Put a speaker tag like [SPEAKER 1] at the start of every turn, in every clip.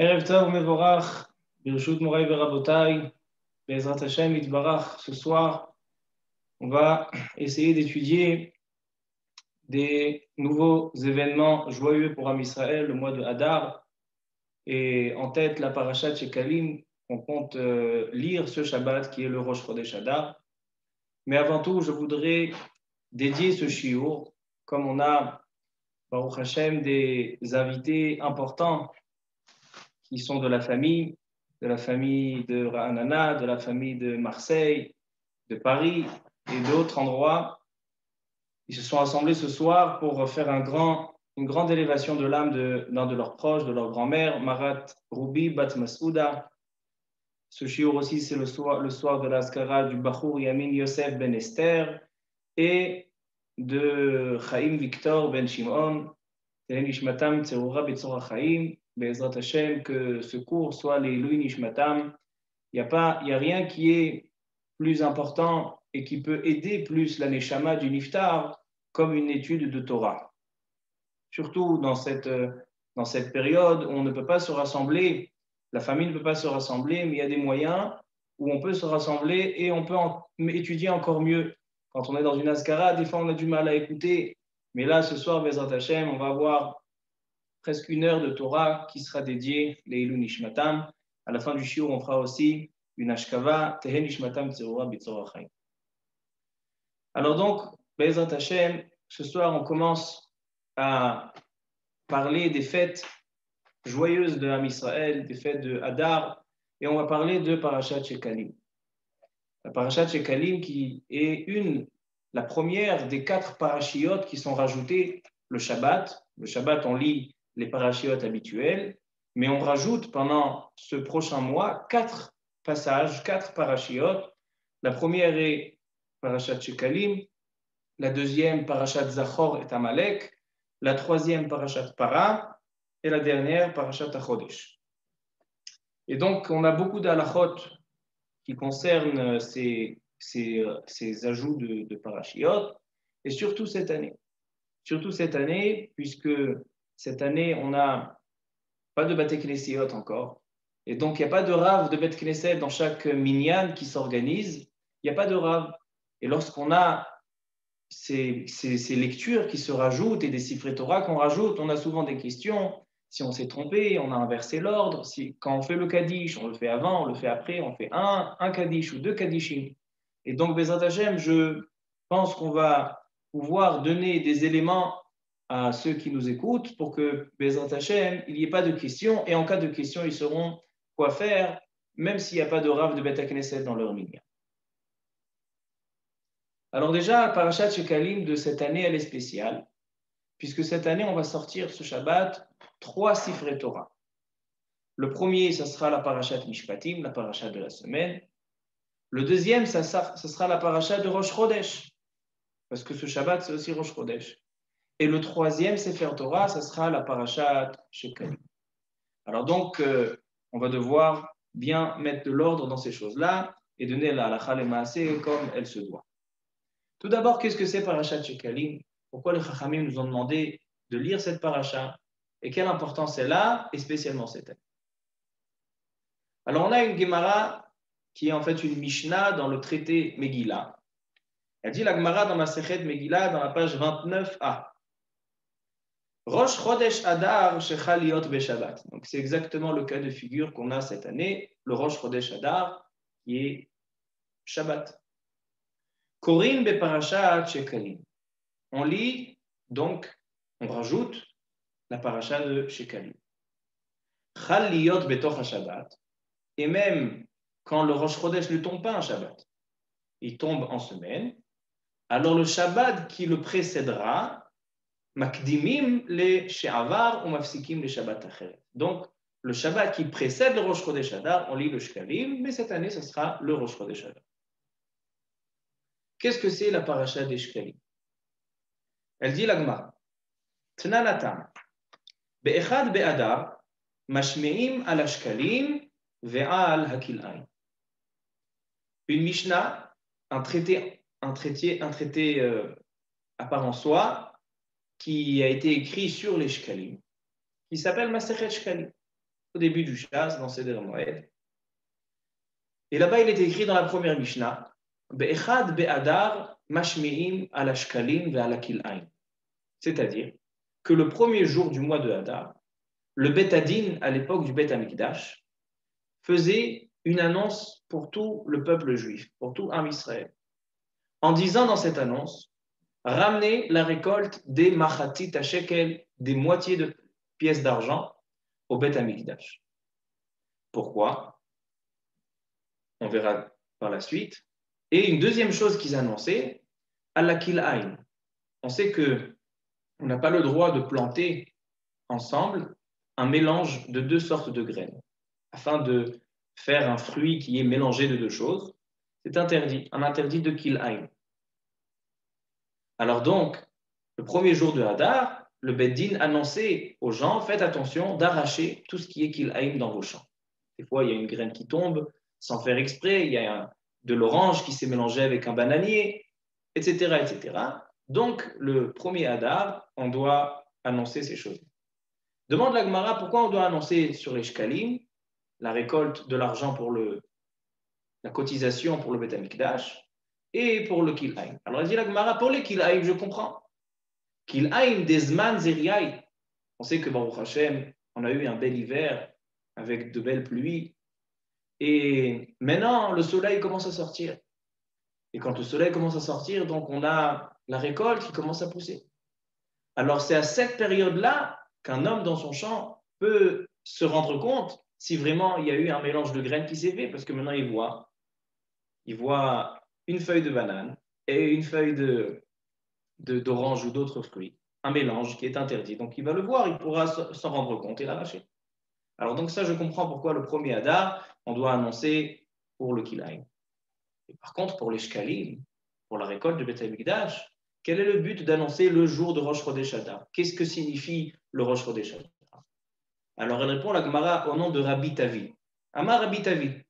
[SPEAKER 1] Erev Tov Mevorach, Birshut Moray Verabotai, Bezrat Hashem Itbarach. Ce soir, on va essayer d'étudier des nouveaux événements joyeux pour Am Israël, le mois de Hadar, et en tête la parashat Shekalim, qu'on compte lire ce Shabbat qui est le Rosh Chodesh Hadar. Mais avant tout, je voudrais dédier ce shiur, comme on a, Baruch Hashem, des invités importants qui sont de la famille de Ra'anana, de la famille de Marseille, de Paris et d'autres endroits. Ils se sont rassemblés ce soir pour faire une grande élévation de l'âme d'un de leurs proches, de leur grand-mère, Marat Roubi Bat Masouda. Ce shiur aussi, c'est le soir de l'Askara du Bachour Yamin Yosef Ben Esther et de Chaim Victor Ben Shimon. Nishmatam Tzeroura Betzora Chaim. Be'ezrat Hashem, que ce cours soit les Louis Nishmatam. Il n'y a rien qui est plus important et qui peut aider plus la Neshama du Niftar comme une étude de Torah. Surtout dans cette période où on ne peut pas se rassembler, la famille ne peut pas se rassembler, mais il y a des moyens où on peut se rassembler et on peut étudier encore mieux. Quand on est dans une Askara, des fois on a du mal à écouter, mais là ce soir, Be'ezrat Hashem, on va avoir presque 1 heure de Torah qui sera dédiée Leilou Nishmatam. À la fin du shiur, on fera aussi une ashkava, Tehen Nishmatam Tzeroura B'Tzora Chaim. Alors donc, Be'ezrat Hashem, ce soir, on commence à parler des fêtes joyeuses de Am Israël, des fêtes de Hadar, et on va parler de Parashat Shekalim. La Parashat Shekalim qui est la première des 4 parashiyot qui sont rajoutées le Shabbat. Le Shabbat, on lit les parashiyot habituels, mais on rajoute pendant ce prochain mois 4 passages, 4 parashiyot. La première est Parashat Shekalim, la deuxième Parashat Zachor et Amalek, la troisième Parashat Para et la dernière Parashat Achodesh. Et donc on a beaucoup d'halachot qui concernent ces ajouts de parashiyot, et surtout cette année, puisque cette année, on n'a pas de Bate Knessiot encore. Et donc, il n'y a pas de Rav de Beth Knesset dans chaque minyan qui s'organise. Il n'y a pas de Rav. Et lorsqu'on a ces lectures qui se rajoutent et des Sifrei Torah qu'on rajoute, on a souvent des questions. Si on s'est trompé, on a inversé l'ordre. Quand on fait le Kaddish, on le fait avant, on le fait après, on fait un Kaddish ou 2 Kaddishim. Et donc, Bezrat Hashem, je pense qu'on va pouvoir donner des éléments à ceux qui nous écoutent pour que, Bezrat Hashem, il n'y ait pas de questions. Et en cas de questions, ils sauront quoi faire, même s'il n'y a pas de Rav de Beth Knesset dans leur minyan. Alors déjà, Parashat Shekalim de cette année, elle est spéciale, puisque cette année, on va sortir ce Shabbat 3 Sifrei Torah. Le premier, ça sera la Parashat Mishpatim, la Parashat de la semaine. Le deuxième, ça sera la Parashat de Rosh Chodesh, parce que ce Shabbat, c'est aussi Rosh Chodesh. Et le troisième Sefer Torah, ça sera la Parashat Shekalim. Alors donc, on va devoir bien mettre de l'ordre dans ces choses-là et donner la halakha le maaseh comme elle se doit. Tout d'abord, qu'est-ce que c'est Parashat Shekalim? Pourquoi les Chachamim nous ont demandé de lire cette parasha et quelle importance elle a, et spécialement cette année? Alors, on a une Gemara qui est en fait une Mishnah dans le traité Megillah. Elle dit la Gemara dans Masechet Megillah, dans la page 29a. Rosh Chodesh Hadar shechal liot beShabbat. Donc, c'est exactement le cas de figure qu'on a cette année, le Rosh Chodesh Hadar, qui est Shabbat. Korim beParashat Shekalim. On lit, donc, on rajoute la parasha de Shekalim. Chal liot betoch Shabbat. Et même quand le Rosh Chodesh ne tombe pas un Shabbat, il tombe en semaine, alors le Shabbat qui le précédera, makdimim le she'avar ou mafsikim le Shabbat acheret. Donc, le Shabbat qui précède le Rosh Chodesh Hadar, on lit le Shekalim, mais cette année, ce sera le Rosh Chodesh Hadar. Qu'est-ce que c'est la parasha des Shekalim? Elle dit la Gemara, Tnanatam, be'echad be'adar, mashme'im al Shekalim ve'al hakil'ain. Une Mishnah, un traité à part en soi, qui a été écrit sur les Shekalim, qui s'appelle Masechet Shekalim. au début du Shas, dans Seder Moed. Et là-bas, il est écrit dans la première Mishnah, Be'echad be'adar mashmi'im ala shkalim ve'ala kil'ain. C'est-à-dire que le premier jour du mois de Hadar, le Beth Hadin, à l'époque du Beth Amikdash, faisait une annonce pour tout le peuple juif, pour tout Am Israël, en disant dans cette annonce, ramenez la récolte des machatit à shekel, des moitiés de pièces d'argent au Beth Amikdash. Pourquoi? On verra par la suite. Et une deuxième chose qu'ils annonçaient, Allah kil'ain. On sait que on n'a pas le droit de planter ensemble un mélange de deux sortes de graines, afin de faire un fruit qui est mélangé de deux choses. C'est interdit, un interdit de kil'ain. Alors donc, le premier jour de Hadar, le Beddin annonçait aux gens, faites attention d'arracher tout ce qui est kil'ain dans vos champs. Des fois, il y a une graine qui tombe sans faire exprès, il y a de l'orange qui s'est mélangé avec un bananier, etc., etc. Donc, le premier Hadar, on doit annoncer ces choses. Demande la Gemara pourquoi on doit annoncer sur les shkalim la récolte de l'argent pour la cotisation pour le Beth Amikdash et pour le kil'aim. Alors, elle dit la Gemara, pour les kil'aim, je comprends. Kil'aim desman zeriaï. On sait que Baruch Hashem, on a eu un bel hiver avec de belles pluies. Et maintenant, le soleil commence à sortir. Et quand le soleil commence à sortir, donc on a la récolte qui commence à pousser. Alors c'est à cette période-là qu'un homme dans son champ peut se rendre compte si vraiment il y a eu un mélange de graines qui s'est fait, parce que maintenant il voit une feuille de banane et une feuille d'orange ou d'autres fruits, un mélange qui est interdit. Donc il va le voir, il pourra s'en rendre compte et l'arracher. Alors donc ça, je comprends pourquoi le premier Hadar, on doit annoncer pour le kil'aim. Et par contre, pour les shkalim, pour la récolte de Beth Amikdash, quel est le but d'annoncer le jour de Rosh Chodesh Hadar? Qu'est-ce que signifie le Rosh Chodesh Hadar? Alors elle répond la Gemara au nom de Rabbi Tavi. Amar Rabbi Tavi.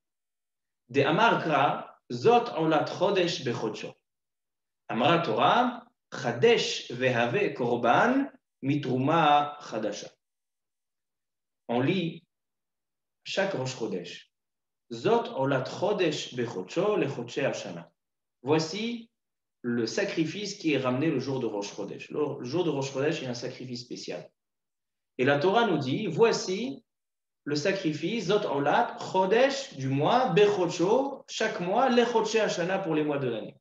[SPEAKER 1] De Amar Kra, Zot Olat Chodesh Bechodsho. Amar Torah, Chadesh Vehave Korban Mitruma Chadasha. On lit chaque Rosh Chodesh. Zot olat chodesh bechodsho lechodshe hashana. Voici le sacrifice qui est ramené le jour de Rosh Chodesh. Le jour de Rosh Chodesh, il y a un sacrifice spécial. Et la Torah nous dit, voici le sacrifice, Zot olat chodesh du mois, bechodsho, chaque mois, lechodshe hashana pour les mois de l'année.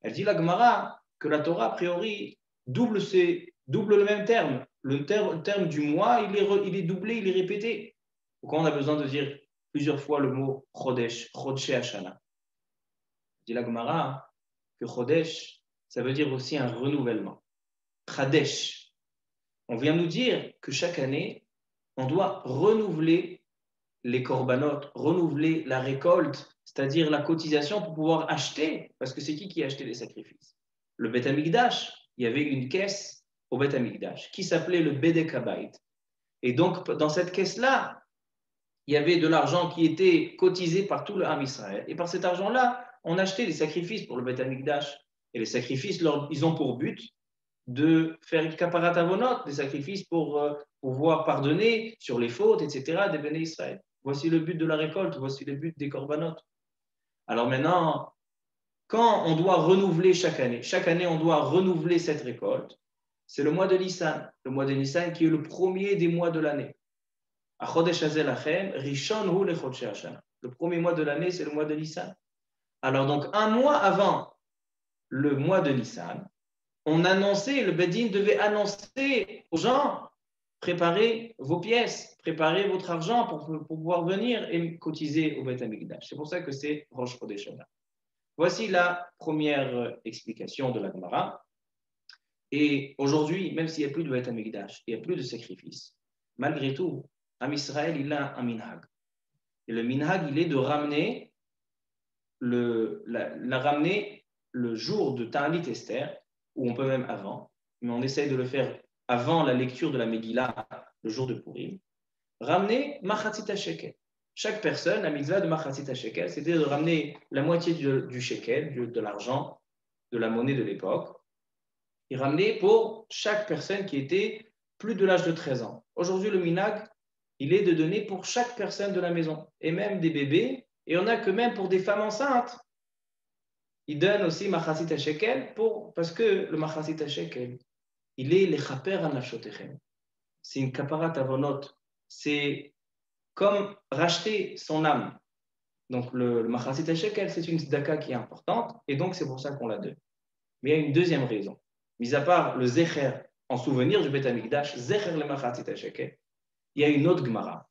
[SPEAKER 1] Elle dit la Gemara que la Torah, a priori, double le même terme. Le terme du mois, il est doublé, il est répété. Pourquoi on a besoin de dire plusieurs fois le mot Chodesh, Chodesh Hashana? Dit la Gemara que Chodesh, ça veut dire aussi un renouvellement. Chadesh. On vient nous dire que chaque année, on doit renouveler les korbanot, renouveler la récolte, c'est-à-dire la cotisation pour pouvoir acheter, parce que c'est qui a acheté les sacrifices? Le Beth Amikdash, il y avait une caisse au Beth Amikdash qui s'appelait le Bedek Habayit. Et donc, dans cette caisse-là, il y avait de l'argent qui était cotisé par tout le Ham Israël. Et par cet argent-là, on achetait des sacrifices pour le Beth Amikdash. Et les sacrifices, ils ont pour but de faire kaparat avonot, des sacrifices pour pouvoir pardonner sur les fautes, etc., des béné Israël. Voici le but de la récolte, voici le but des korbanot. Alors maintenant, quand on doit renouveler chaque année on doit renouveler cette récolte, c'est le mois de Nissan. Le mois de Nissan qui est le premier des mois de l'année. Le premier mois de l'année, c'est le mois de Nissan. Alors donc, un mois avant le mois de Nissan, on annonçait, le Bedin devait annoncer aux gens, préparez vos pièces, préparez votre argent pour pouvoir venir et cotiser au Beth Amikdash. C'est pour ça que c'est Rosh Chodesh Hadar. Voici la première explication de la Gemara. Et aujourd'hui, même s'il n'y a plus de Beth Amikdash, il n'y a plus de sacrifice, malgré tout, Am Israël, il a un minhag. Et le minhag, il est de ramener ramener le jour de Ta'anit Esther, ou on peut même avant, mais on essaye de le faire avant la lecture de la Megillah, le jour de Purim, ramener Machatzit Shekel. Chaque personne, la mitzvah de Machatzit Shekel, c'était de ramener la moitié du shekel, de l'argent, de la monnaie de l'époque, et ramener pour chaque personne qui était plus de l'âge de 13 ans. Aujourd'hui, le minhag, il est de donner pour chaque personne de la maison, et même des bébés, et on a que même pour des femmes enceintes. Il donne aussi machasit shekel parce que le machasit shekel, il est les chaper anafshotechem. C'est une kaparat avonot. C'est comme racheter son âme. Donc le machasit shekel, c'est une tzedaka qui est importante, et donc c'est pour ça qu'on la donne. Mais il y a une deuxième raison. Mis à part le zecher en souvenir du Beth Amikdash, zecher le machasit shekel, il y a une autre Gemara.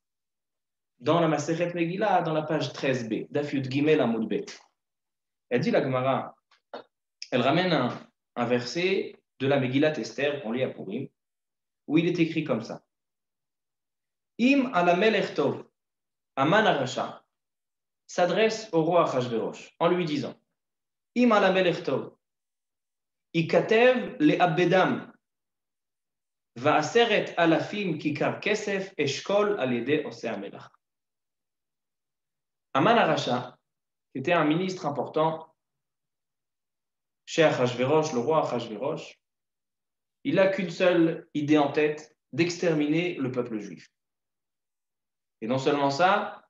[SPEAKER 1] Dans la Masechet Megillah, dans la page 13b, Daf Yud Gimel Amud Bet. Elle dit la Gemara, elle ramène un verset de la Megillat Esther, qu'on lit à Purim, où il est écrit comme ça. Im ala melech tov, Aman Arasha, s'adresse au roi Achashverosh en lui disant, Im ala melech tov, ikatev le abedam, va'aseret alafim kikar kesef eshkol al yede oseh hamelach. Aman Arasha, qui était un ministre important chez Achashverosh, le roi Achashverosh, il n'a qu'une seule idée en tête, d'exterminer le peuple juif. Et non seulement ça,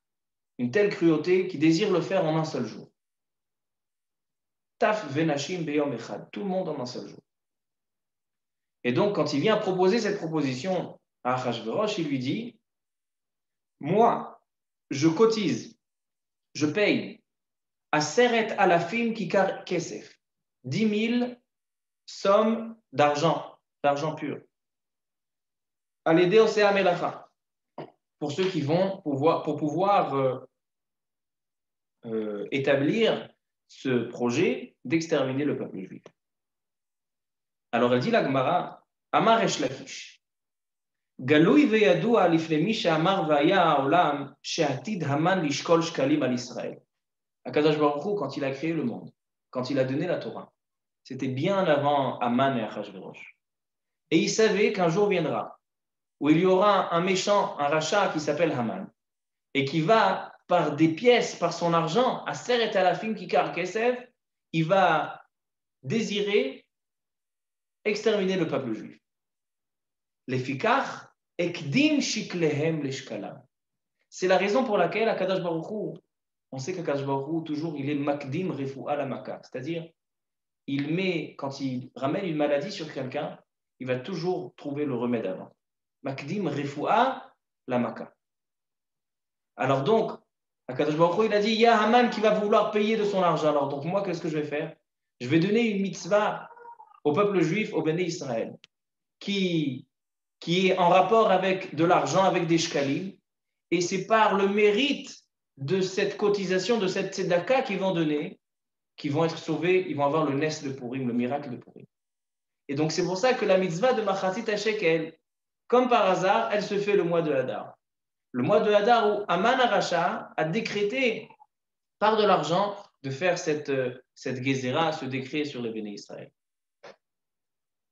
[SPEAKER 1] une telle cruauté qu'il désire le faire en un seul jour. Taf venashim beyom echad, tout le monde en un seul jour. Et donc, quand il vient proposer cette proposition à Achashverosh, il lui dit, moi, je cotise, je paye à Seret Alafim Kikar Kesef, 10 000 sommes d'argent pur. À l'aider au Sea Melacha, pour ceux qui vont pouvoir établir ce projet d'exterminer le peuple juif. Alors elle dit la Gemara, Amar Esh Lakish, Galoui veyadua lifnemi she'amar vaya ha'olam she'atid Haman lishkol shkalim al Israël. Akadosh Baruch Hu, quand il a créé le monde, quand il a donné la Torah, c'était bien avant Haman et Achashverosh. Et il savait qu'un jour viendra où il y aura un méchant, un rachat qui s'appelle Haman, et qui va, par des pièces, par son argent, à Seret Alafim Kikar Kesef, il va désirer exterminer le peuple juif. Les fikar, ekdim shiklehem leshkalam. C'est la raison pour laquelle Akadosh Baruch Hu, on sait qu'Akadosh Baruch Hu, toujours, il est makdim refu'a la maka, c'est-à-dire, il met, quand il ramène une maladie sur quelqu'un, il va toujours trouver le remède avant. Makdim refu'a la maka. Alors donc, Akadosh Baruch Hu, il a dit, il y a Haman qui va vouloir payer de son argent. Alors donc moi, qu'est-ce que je vais faire? Je vais donner une mitzvah au peuple juif, au Béné Israël, qui est en rapport avec de l'argent, avec des shkalim, et c'est par le mérite de cette cotisation, de cette tzedaka qu'ils vont donner, qu'ils vont être sauvés, ils vont avoir le nes de Purim, le miracle de Purim. Et donc c'est pour ça que la mitzvah de Machatzit HaShekel, comme par hasard, elle se fait le mois de Hadar. Le mois de Hadar où Haman Arasha a décrété par de l'argent de faire cette Gezerah, ce décret sur le Béné Israël.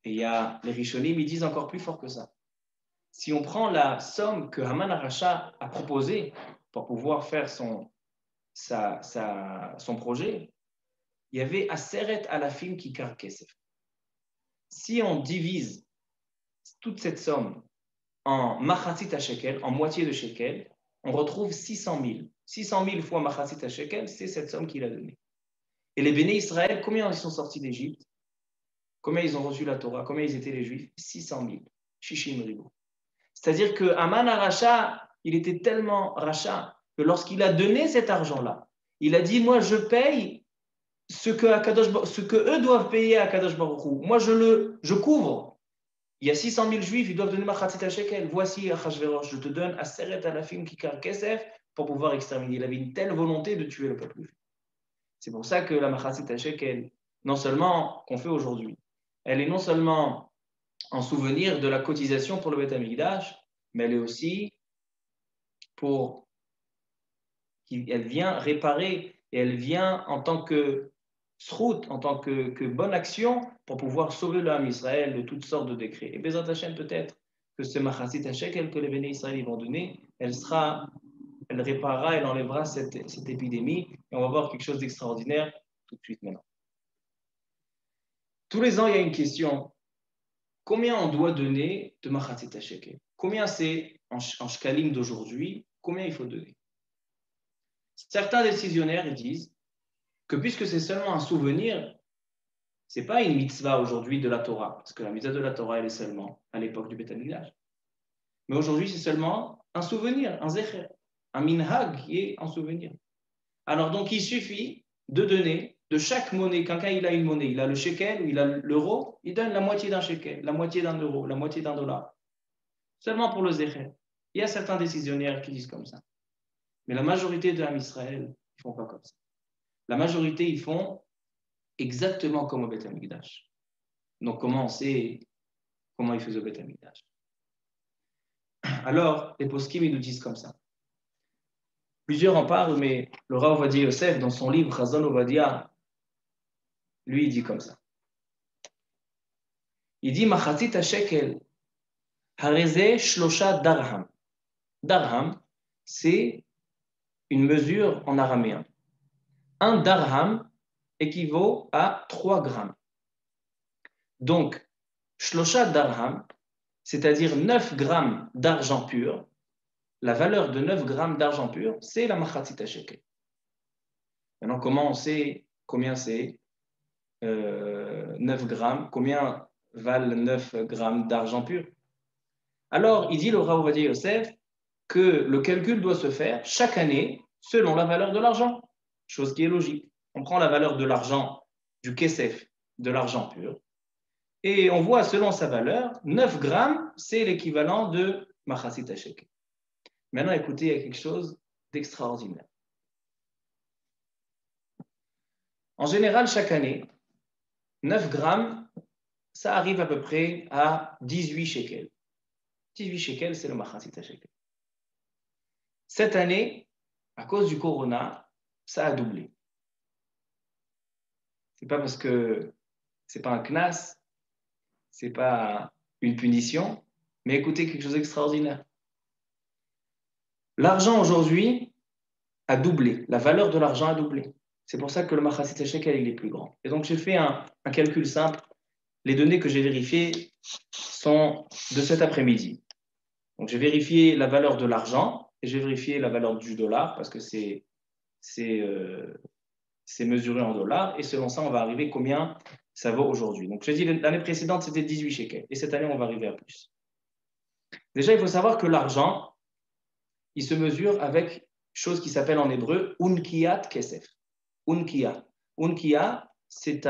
[SPEAKER 1] Et il y a les Rishonim, ils disent encore plus fort que ça. Si on prend la somme que Haman Arasha a proposée pour pouvoir faire son projet, il y avait Aseret Alafim Kikar Kesef. Si on divise toute cette somme en Machatzit HaShekel, en moitié de shekel, on retrouve 600 000. 600 000 fois Machatzit HaShekel, c'est cette somme qu'il a donnée. Et les Béné Israël, combien ils sont sortis d'Égypte? Combien ils ont reçu la Torah? Combien ils étaient les Juifs? 600 000. Shishim Ribo. C'est-à-dire que Haman Arasha, il était tellement rachat que lorsqu'il a donné cet argent-là, il a dit, moi je paye ce que eux doivent payer à Kadosh Baruch Hu. Moi je couvre. Il y a 600 000 juifs, ils doivent donner Machatzit HaShekel. Voici Achashverosh, je te donne Aseret Alafim Kikar Kesef pour pouvoir exterminer. Il avait une telle volonté de tuer le peuple juif. C'est pour ça que la Machatzit HaShekel, non seulement qu'on fait aujourd'hui, elle est non seulement en souvenir de la cotisation pour le Beth Amikdash, mais elle est aussi elle vient réparer et elle vient en tant que srout, en tant que bonne action pour pouvoir sauver l'âme Israël de toutes sortes de décrets. Et Bezrat Hashem, peut-être que ce Machatzit HaShekel que les Béné Israël vont donner, elle réparera, elle enlèvera cette épidémie et on va voir quelque chose d'extraordinaire tout de suite maintenant. Tous les ans, il y a une question. Combien on doit donner de Machatzit HaShekel? combien c'est en shkalim d'aujourd'hui, combien il faut donner. Certains décisionnaires ils disent que puisque c'est seulement un souvenir, ce n'est pas une mitzvah aujourd'hui de la Torah, parce que la mitzvah de la Torah, elle est seulement à l'époque du Beth Amikdash. Mais aujourd'hui, c'est seulement un souvenir, un zecher, un minhag qui est un souvenir. Alors donc, il suffit de donner de chaque monnaie, quelqu'un il a une monnaie, il a le shekel ou il a l'euro, il donne la moitié d'un shekel, la moitié d'un euro, la moitié d'un dollar. Seulement pour le zecher. Il y a certains décisionnaires qui disent comme ça. Mais la majorité de l'âme Israël, ils ne font pas comme ça. La majorité, ils font exactement comme au Beth Amikdash. Donc, comment on sait comment ils faisaient au Beth Amikdash? Alors, les poskim, ils nous disent comme ça. Plusieurs en parlent, mais le Rav Ovadia Yosef, dans son livre Chazon Ovadia, lui, il dit comme ça. Il dit Machatzit ha-shekel, hareze shlosha darham. Darham, c'est une mesure en araméen. Un darham équivaut à 3 grammes. Donc, shlosha darham, c'est-à-dire 9 grammes d'argent pur, la valeur de 9 grammes d'argent pur, c'est la machatzit ha-shekel. Maintenant, comment on sait combien c'est 9 grammes, combien valent 9 grammes d'argent pur? Alors, il dit le Rav Ovadia Yosef que le calcul doit se faire chaque année selon la valeur de l'argent, chose qui est logique. On prend la valeur de l'argent, du kesef, de l'argent pur, et on voit selon sa valeur, 9 grammes, c'est l'équivalent de machatzit ha-shekel. Maintenant, écoutez, il y a quelque chose d'extraordinaire. En général, chaque année, 9 grammes, ça arrive à peu près à 18 shekels. 18 shekels, c'est le machatzit ha-shekel. Cette année, à cause du corona, ça a doublé. C'est pas parce que c'est pas un knas, c'est pas une punition, mais écoutez quelque chose d'extraordinaire. L'argent aujourd'hui a doublé, la valeur de l'argent a doublé. C'est pour ça que le machatzit ha-shekel il est plus grand. Et donc j'ai fait un calcul simple. Les données que j'ai vérifiées sont de cet après-midi. Donc j'ai vérifié la valeur de l'argent et j'ai vérifié la valeur du dollar parce que c'est mesuré en dollars et selon ça on va arriver combien ça vaut aujourd'hui. Donc j'ai dit l'année précédente c'était 18 shekels et cette année on va arriver à plus. Déjà il faut savoir que l'argent il se mesure avec chose qui s'appelle en hébreu unkiyat kesef. Unkiya. Unkiya c'est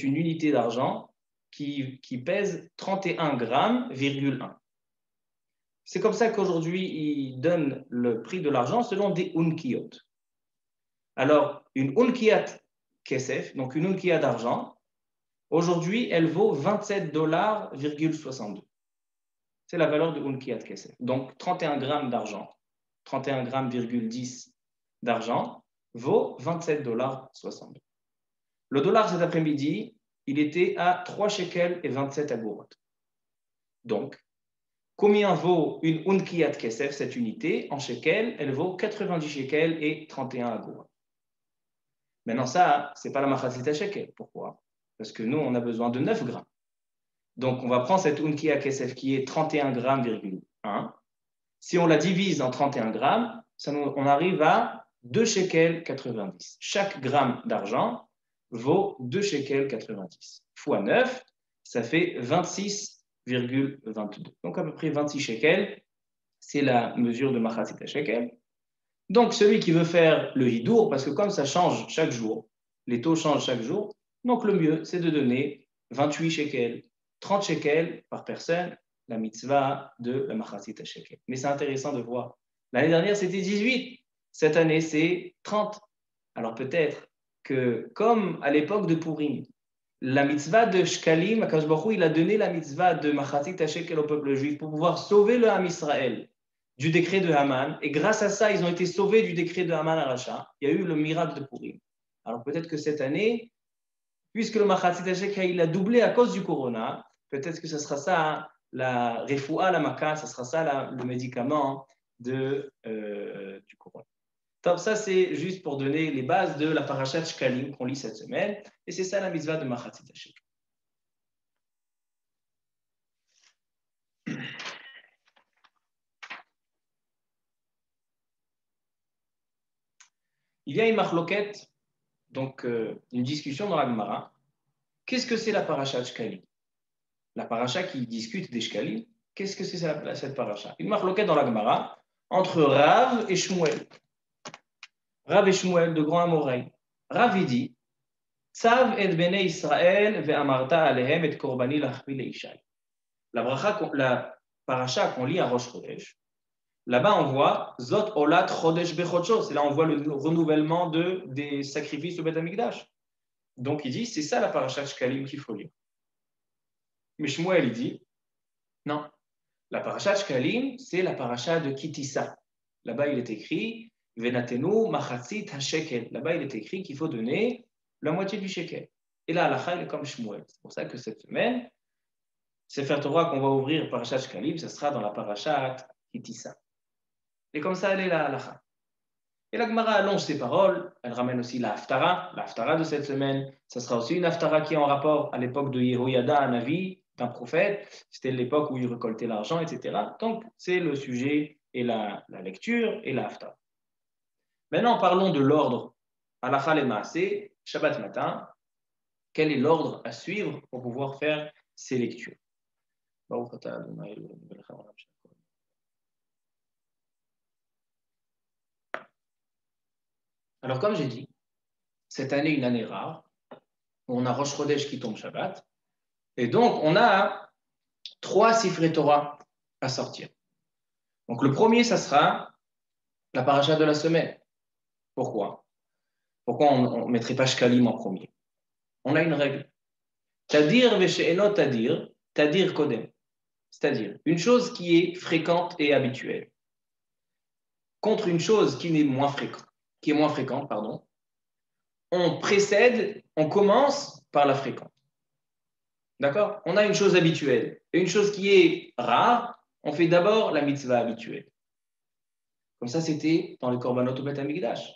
[SPEAKER 1] une unité d'argent qui pèse 31 grammes,1. C'est comme ça qu'aujourd'hui, ils donnent le prix de l'argent selon des unkiyot. Alors, une unkiyat kesef, donc une unkiya d'argent, aujourd'hui, elle vaut 27,62 $. C'est la valeur de unkiyat kesef. Donc, 31 grammes d'argent, 31 grammes,10 d'argent, vaut 27,62 $. Le dollar cet après-midi, il était à 3 shekels et 27 agourot. Donc, combien vaut une unkiyat kesef, cette unité? En shekels, elle vaut 90 shekels et 31 agourot. Maintenant, ça, ce n'est pas la machatzit ha-shekel. Pourquoi? Parce que nous, on a besoin de 9 grammes. Donc, on va prendre cette unkiyat kesef qui est 31 grammes,1. Si on la divise en 31 grammes, on arrive à 2 shekels 90. Chaque gramme d'argent vaut 2 shekels 90. Fois 9, ça fait 26,22. Donc, à peu près 26 shekels, c'est la mesure de machatzit ha-shekel. Donc, celui qui veut faire le hidour, parce que comme ça change chaque jour, les taux changent chaque jour, donc le mieux, c'est de donner 28 shekels, 30 shekels par personne, la mitzvah de la machatzit ha-shekel. Mais c'est intéressant de voir. L'année dernière, c'était 18. Cette année, c'est 30. Alors peut-être que, comme à l'époque de Purim, la mitzvah de Shkalim, Akadosh Baruch Hu, il a donné la mitzvah de machatzit ha-shekel au peuple juif pour pouvoir sauver le Ham Israël du décret de Haman, et grâce à ça, ils ont été sauvés du décret de Haman Aracha. Il y a eu le miracle de Purim. Alors peut-être que cette année, puisque le machatzit ha-shekel il a doublé à cause du corona, peut-être que ce sera ça, la refoua, la maka, ce sera ça le médicament du corona. Donc ça, c'est juste pour donner les bases de la parashat Shkalim qu'on lit cette semaine, et c'est ça la mitzvah de machatzit ha-shekel. il y a une marloquette, donc une discussion dans la Gemara. Qu'est-ce que c'est la paracha de Shkalim? La paracha qui discute des Shkalim, qu'est-ce que c'est cette paracha? Une marloquette dans la Gemara entre Rav et Shmuel. Rav et Shmuel, de grands Amoraïs. Rav, il dit, Tzav et bnei Israël ve'amarta alehem et korbani lachmi leishai. La paracha qu'on lit à Rosh Chodesh, là-bas on voit Zot Olat Chodesh Bechodcho, c'est là on voit le renouvellement des sacrifices au Beth Amikdash. Donc il dit, c'est ça la paracha de Shkalim qu'il faut lire. Mais Shmuel, il dit, non, la paracha de Shkalim, c'est la paracha de Kitissa. Là-bas il est écrit, Venatenu machatzit ha-shekel. Là-bas il est écrit qu'il faut donner la moitié du shekel. Et là, halakha, il est comme Shmuel. C'est pour ça que cette semaine, Sefer Torah qu'on va ouvrir, parashat Shkalim, ce sera dans la parashat Kitissa. Et comme ça, elle est la halakha. Et la Gemara allonge ses paroles, elle ramène aussi la haftara de cette semaine. Ce sera aussi une haftara qui est en rapport à l'époque de Yehoyada, un avis d'un prophète. C'était l'époque où il récoltait l'argent, etc. Donc, c'est le sujet et la lecture et la haftara. Maintenant, parlons de l'ordre. Halakha le maaseh, Shabbat matin. Quel est l'ordre à suivre pour pouvoir faire ces lectures? Alors, comme j'ai dit, cette année est une année rare. On a Rosh Chodesh qui tombe Shabbat. Et donc, on a 3 Sifrei Torah à sortir. Donc, le premier, ça sera la paracha de la semaine. Pourquoi on ne mettrait pas Shkalim en premier? On a une règle. Tadir veshe'eno tadir, tadir kodem. C'est-à-dire, une chose qui est fréquente et habituelle, contre une chose qui est moins fréquente, on commence par la fréquente. D'accord? On a une chose habituelle et une chose qui est rare, on fait d'abord la mitzvah habituelle. Comme ça, c'était dans les korbanot au Beth Amikdash.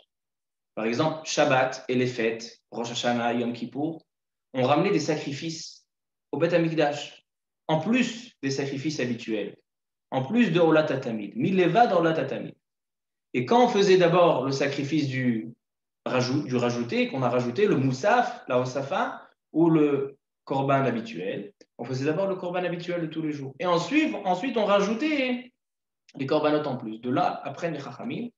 [SPEAKER 1] Par exemple, Shabbat et les fêtes, Rosh Hashanah, Yom Kippour, ont ramené des sacrifices au Beth Amikdash, en plus des sacrifices habituels, en plus de Olat HaTamid, Mileva dans Olat HaTamid. Et quand on faisait d'abord le sacrifice du rajouté, qu'on a rajouté, le Moussaf, la Osafa, ou le Korban habituel, on faisait d'abord le Korban habituel de tous les jours. Et ensuite on rajoutait les Korbanot en plus. De là, après les Chachamim,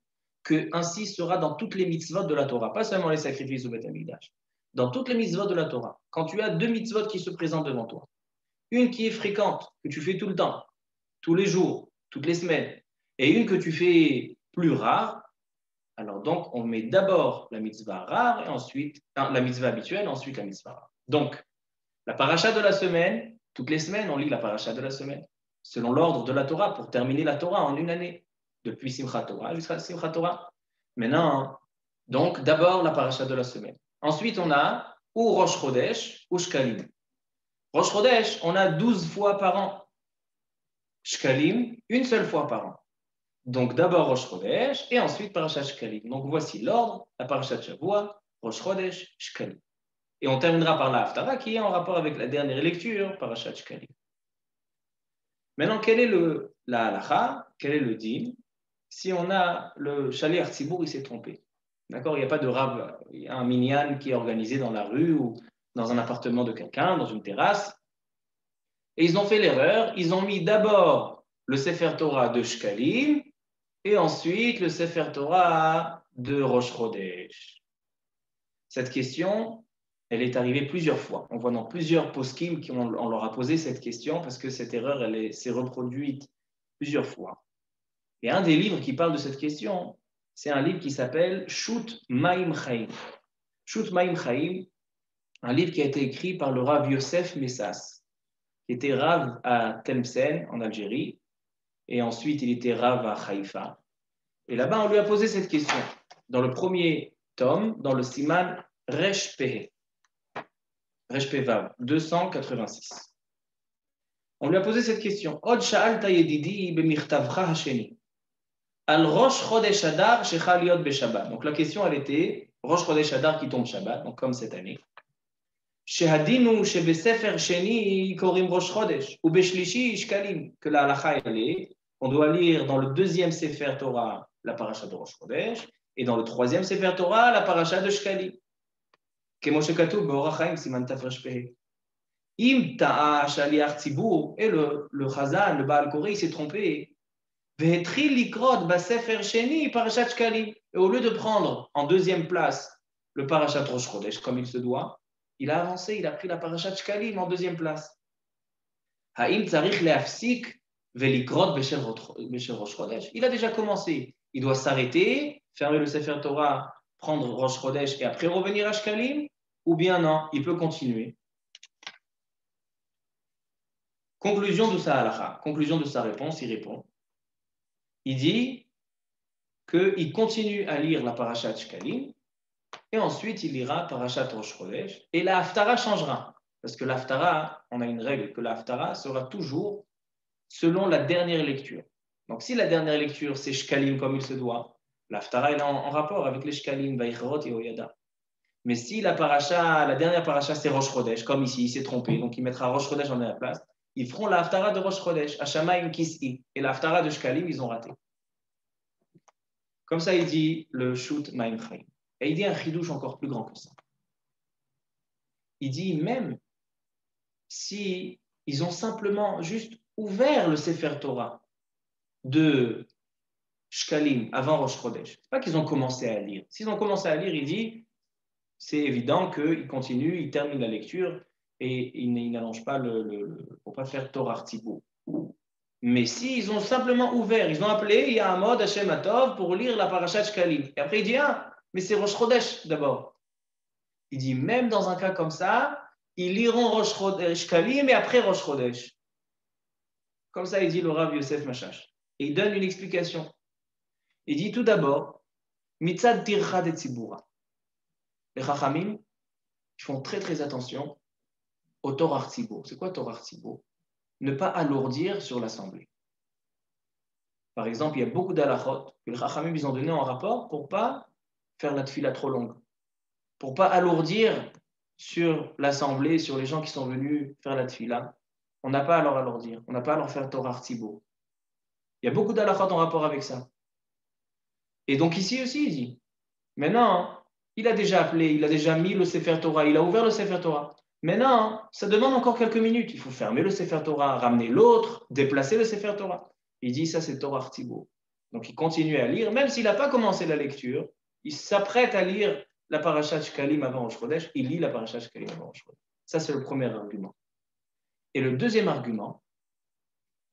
[SPEAKER 1] que ainsi sera dans toutes les mitzvot de la Torah, pas seulement les sacrifices au Beth Amikdash, dans toutes les mitzvot de la Torah. Quand tu as 2 mitzvot qui se présentent devant toi, une qui est fréquente, que tu fais tout le temps, tous les jours, toutes les semaines, et une que tu fais plus rare, alors donc on met d'abord la mitzvah rare, et ensuite la mitzvah habituelle, ensuite la mitzvah rare. Donc, la paracha de la semaine, toutes les semaines, on lit la paracha de la semaine, selon l'ordre de la Torah, pour terminer la Torah en une année, depuis Simchat Torah jusqu'à Simchat Torah. Maintenant, donc d'abord la paracha de la semaine. Ensuite, on a ou Rosh Chodesh ou Shkalim. Rosh Chodesh, on a 12 fois par an. Shkalim, une seule fois par an. Donc d'abord Rosh Chodesh et ensuite Parashat Shkalim. Donc voici l'ordre, la Parashat Shavua, Rosh Chodesh, Shkalim. Et on terminera par la Haftara qui est en rapport avec la dernière lecture, Parashat Shkalim. Maintenant, quel est la halacha, quel est le din? Si on a le Shalei Tzibur, il s'est trompé. D'accord? Il n'y a pas de rave, il y a un minyan qui est organisé dans la rue ou dans un appartement de quelqu'un, dans une terrasse. Et ils ont fait l'erreur, ils ont mis d'abord le Sefer Torah de Shkalim et ensuite le Sefer Torah de Rosh Chodesh. Cette question, elle est arrivée plusieurs fois. On voit dans plusieurs poskim on leur a posé cette question parce que cette erreur, s'est reproduite plusieurs fois. Et un des livres qui parle de cette question, c'est un livre qui s'appelle Shut Maim Chaim. Shut Maim Chaim, un livre qui a été écrit par le Rav Yosef Messas, qui était Rav à Tlemcen, en Algérie, et ensuite il était Rav à Haïfa. Et là-bas, on lui a posé cette question, dans le premier tome, dans le Siman Resh Pehe, Resh Pevav, 286. On lui a posé cette question, Od sha'alta yedidi b'mirtavcha hasheni. Al Rosh Chodesh Adar shechal liot beShabbat. Donc la question, elle était Rosh Chodesh Adar qui tombe Shabbat, donc comme cette année. Shehadinu shebesefer sheni korim Rosh Chodesh ou beshlishi shkalim. Que la halacha elle est, on doit lire dans le deuxième Sefer Torah la paracha de Rosh Chodesh Et dans le troisième Sefer Torah, la paracha de Shkalim. Kemoshe Katoub, Be'orach Chaim, Siman Tafresh Peh. Im ta'a shaliach tzibur, et le Chazan, le Baal Koré, il s'est trompé. Ve'etril likrot basefer sheni parashat Shkalim. Et au lieu de prendre en deuxième place le parashat Rosh Chodesh comme il se doit, il a avancé, il a pris la parashat Shkalim en deuxième place. Ha'im tzarich le'afsik ve'likrot b'shel Rosh Chodesh. Il a déjà commencé. Il doit s'arrêter, fermer le Sefer Torah, prendre Rosh Chodesh et après revenir à Shkalim, ou bien non, il peut continuer. Conclusion de sa halakha, conclusion de sa réponse, il répond. Il dit qu'il continue à lire la parashat Shkalim et ensuite il lira parashat Rosh Chodesh et la haftara changera. Parce que la haftara, on a une règle que la haftara sera toujours selon la dernière lecture. Donc si la dernière lecture c'est Shkalim comme il se doit, la haftara est en rapport avec les Shkalim, Vaïchrot et Oyada. Mais si la dernière paracha c'est Rosh Chodesh, comme ici, il s'est trompé, donc il mettra Rosh Chodesh en dernière place, ils feront la haftara de Rosh Chodesh, Hashamayim Kis'i, et la haftara de Shkalim, ils ont raté. Comme ça, il dit le Shut Maim Chaim. Et il dit un chidouche encore plus grand que ça. Il dit même si ils ont simplement juste ouvert le Sefer Torah de Shkalim avant Rosh Chodesh, c'est pas qu'ils ont commencé à lire. S'ils ont commencé à lire, il dit c'est évident qu'ils continuent, ils terminent la lecture et ils n'allongent pas pour pas faire Torah Artibou. Mais s'ils ont simplement ouvert, ils ont appelé, il y a un mode Hashem Atov pour lire la parashat Shkalim. Et après il dit, mais c'est Rosh Chodesh d'abord. Il dit, même dans un cas comme ça, ils liront Rosh Chodesh Shkalim et après Rosh Chodesh. Comme ça, il dit le Rav Yosef Mashash. Et il donne une explication. Il dit tout d'abord, Mitzad Tircha de Tzibura. Les Chachamim, ils font très très attention au Torah Artibur. C'est quoi Torah Artibur? Ne pas alourdir sur l'assemblée. Par exemple, il y a beaucoup d'halachot que les Chachamim ils ont donné en rapport pour ne pas faire la tfila trop longue, pour ne pas alourdir sur l'assemblée, sur les gens qui sont venus faire la tfila. On n'a pas à leur alourdir, on n'a pas à leur faire Torah Artibur. Il y a beaucoup d'halachot en rapport avec ça. Et donc ici aussi, il dit, maintenant, il a déjà appelé, il a déjà mis le Sefer Torah, il a ouvert le Sefer Torah. Maintenant, ça demande encore quelques minutes. Il faut fermer le Sefer Torah, ramener l'autre, déplacer le Sefer Torah. Il dit, ça c'est Torah Artibur. Donc il continue à lire, même s'il n'a pas commencé la lecture, il s'apprête à lire la parashat Shkalim avant Rosh Chodesh, il lit la parashat Shkalim avant Rosh Chodesh. Ça c'est le premier argument. Et le deuxième argument,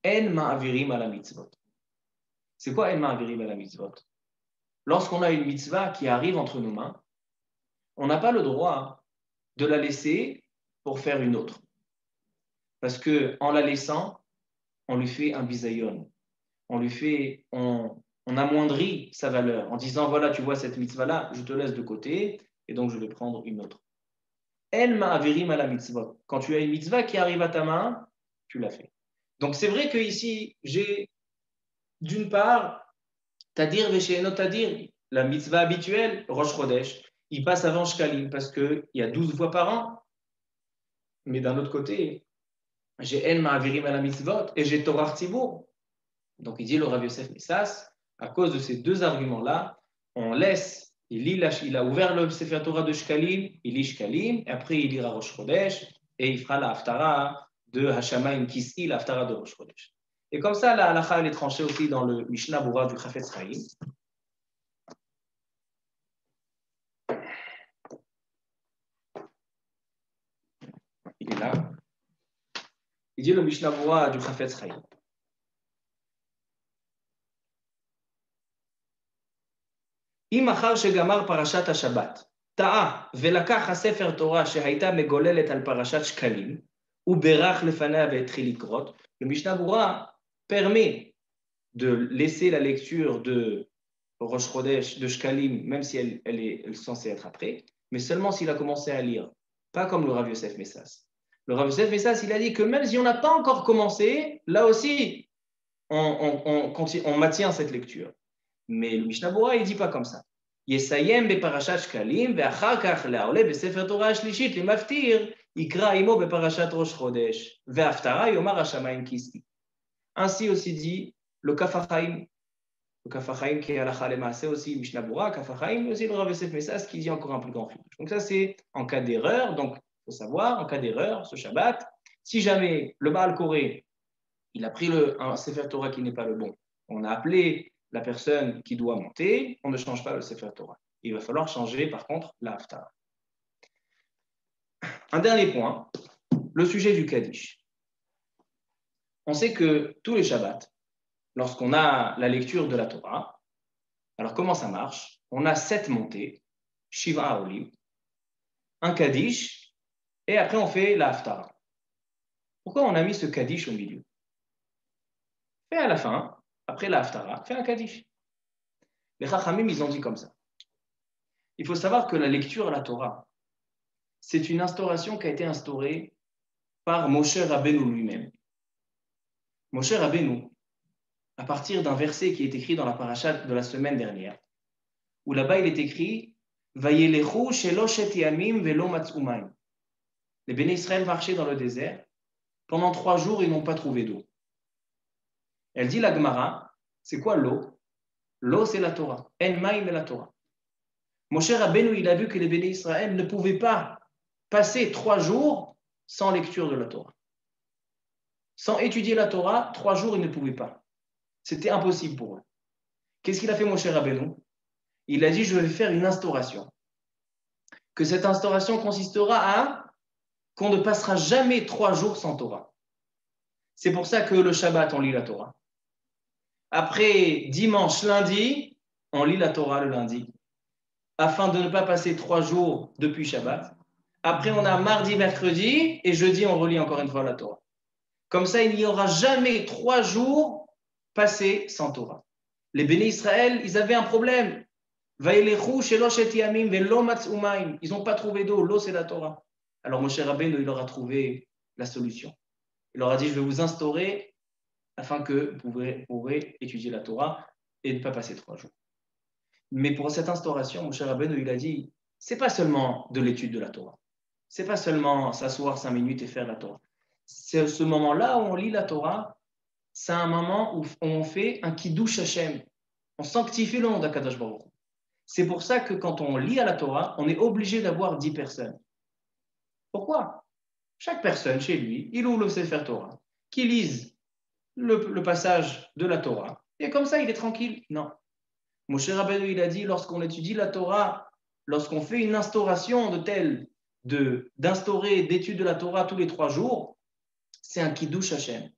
[SPEAKER 1] En ma'avirim ala mitzvot. C'est quoi En ma'avirim ala mitzvot? Lorsqu'on a une mitzvah qui arrive entre nos mains, on n'a pas le droit de la laisser pour faire une autre. Parce qu'en la laissant, on lui fait un bisayon. On amoindrit sa valeur en disant, voilà, tu vois cette mitzvah-là, je te laisse de côté et donc je vais prendre une autre. En ma'avirim ala mitzvot. Quand tu as une mitzvah qui arrive à ta main, tu l'as fait. Donc c'est vrai qu'ici, j'ai d'une part, Tadir Veshéno Tadir, la mitzvah habituelle, Rosh Chodesh, il passe avant Shkalim parce qu'il y a 12 fois par an. Mais d'un autre côté, j'ai En Ma'avirim à la mitzvot et j'ai Torah Tzibur. Donc il dit le Rav Yosef Messas, à cause de ces deux arguments-là, on laisse, il a ouvert le Sefer Torah de Shkalim, il lit Shkalim, et après il lira Rosh Chodesh et il fera la Haftara de Hashamayim Kis'i, la Haftara de Rosh Chodesh. Et comme ça, la halakha elle est tranchée aussi dans le Mishnah Bura du Chafetz Chaim. Il est là. Il dit le Mishnah Bura du Chafetz Chaim. אם אחר שגמר פרשת השבת, טעה ולקח הספר תורה שהייתה מגוללת על פרשת שקלים, וברך לפניה והתחיל לקרות, le Mishnah Bura permet de laisser la lecture de Rosh Chodesh, de Shkalim, même si elle est censée être après, mais seulement s'il a commencé à lire, pas comme le Rav Yosef Messas. Le Rav Yosef Messas, il a dit que même si on n'a pas encore commencé, là aussi, on maintient cette lecture. Mais le Mishnah Bura, il ne dit pas comme ça. Yesayem beparashat Shkalim, ve'achar kach le'aole besefer Torah shlishit lemaftir, ikra imo beparashat Rosh Chodesh, ve'aftara yomar hashamayim kis'i. Ainsi aussi dit le Kaf HaChaim. Le Kaf HaChaim qui est Halakha Lemaaseh aussi, Mishnah Berurah, Kaf HaChaim, mais aussi le Rav Yosef Messas qui dit encore un plus grand chidouche. Donc ça c'est en cas d'erreur, donc il faut savoir, en cas d'erreur, ce Shabbat, si jamais le Baal Koré, il a pris un Sefer Torah qui n'est pas le bon, on a appelé la personne qui doit monter, on ne change pas le Sefer Torah. Il va falloir changer par contre la Haftarah. Un dernier point, le sujet du Kaddish. On sait que tous les Shabbats, lorsqu'on a la lecture de la Torah, alors comment ça marche? On a 7 montées, Shiva Olim, un Kaddish, et après on fait la Haftarah. Pourquoi on a mis ce Kaddish au milieu? Et à la fin, après la Haftarah, fais un Kaddish. Les Chachamim, ils ont dit comme ça. Il faut savoir que la lecture à la Torah, c'est une instauration qui a été instaurée par Moshe Rabbeinu lui-même. Moshe Rabbeinu, à partir d'un verset qui est écrit dans la paracha de la semaine dernière, où là-bas il est écrit Vayelechu sheloshet yamim velo matzu mayim. Les Béné Israël marchaient dans le désert. Pendant 3 jours, ils n'ont pas trouvé d'eau. Elle dit la Gemara, c'est quoi l'eau? L'eau, c'est la Torah. En maïm est la Torah. Moshe Rabbeinu, il a vu que les Béné Israël ne pouvaient pas passer 3 jours sans lecture de la Torah. Sans étudier la Torah, 3 jours, ils ne pouvaient pas. C'était impossible pour eux. Qu'est-ce qu'il a fait, Moshe Rabbeinu? Il a dit, je vais faire une instauration. Que cette instauration consistera à qu'on ne passera jamais 3 jours sans Torah. C'est pour ça que le Shabbat, on lit la Torah. Après, dimanche, lundi, on lit la Torah le lundi, afin de ne pas passer 3 jours depuis Shabbat. Après, on a mardi, mercredi, et jeudi, on relit encore une fois la Torah. Comme ça, il n'y aura jamais 3 jours passés sans Torah. Les Béné Israël, ils avaient un problème. Ils n'ont pas trouvé d'eau, l'eau c'est la Torah. Alors Moshe Rabbeinu, il leur a trouvé la solution. Il leur a dit, je vais vous instaurer afin que vous pourrez étudier la Torah et ne pas passer 3 jours. Mais pour cette instauration, Moshe Rabbeinu, il a dit, c'est pas seulement de l'étude de la Torah. C'est pas seulement s'asseoir 5 minutes et faire la Torah. C'est ce moment-là où on lit la Torah, c'est un moment où on fait un Kiddush Hashem. On sanctifie le nom d'Akadosh Baruch Hu. C'est pour ça que quand on lit à la Torah, on est obligé d'avoir 10 personnes. Pourquoi? Chaque personne chez lui, il ouvre le Sefer Torah, qui lise le passage de la Torah, et comme ça, il est tranquille. Non. Moshe Rabbeinu, il a dit, lorsqu'on étudie la Torah, lorsqu'on fait une instauration d'instaurer d'études de la Torah tous les 3 jours, c'est un Kiddush Hashem.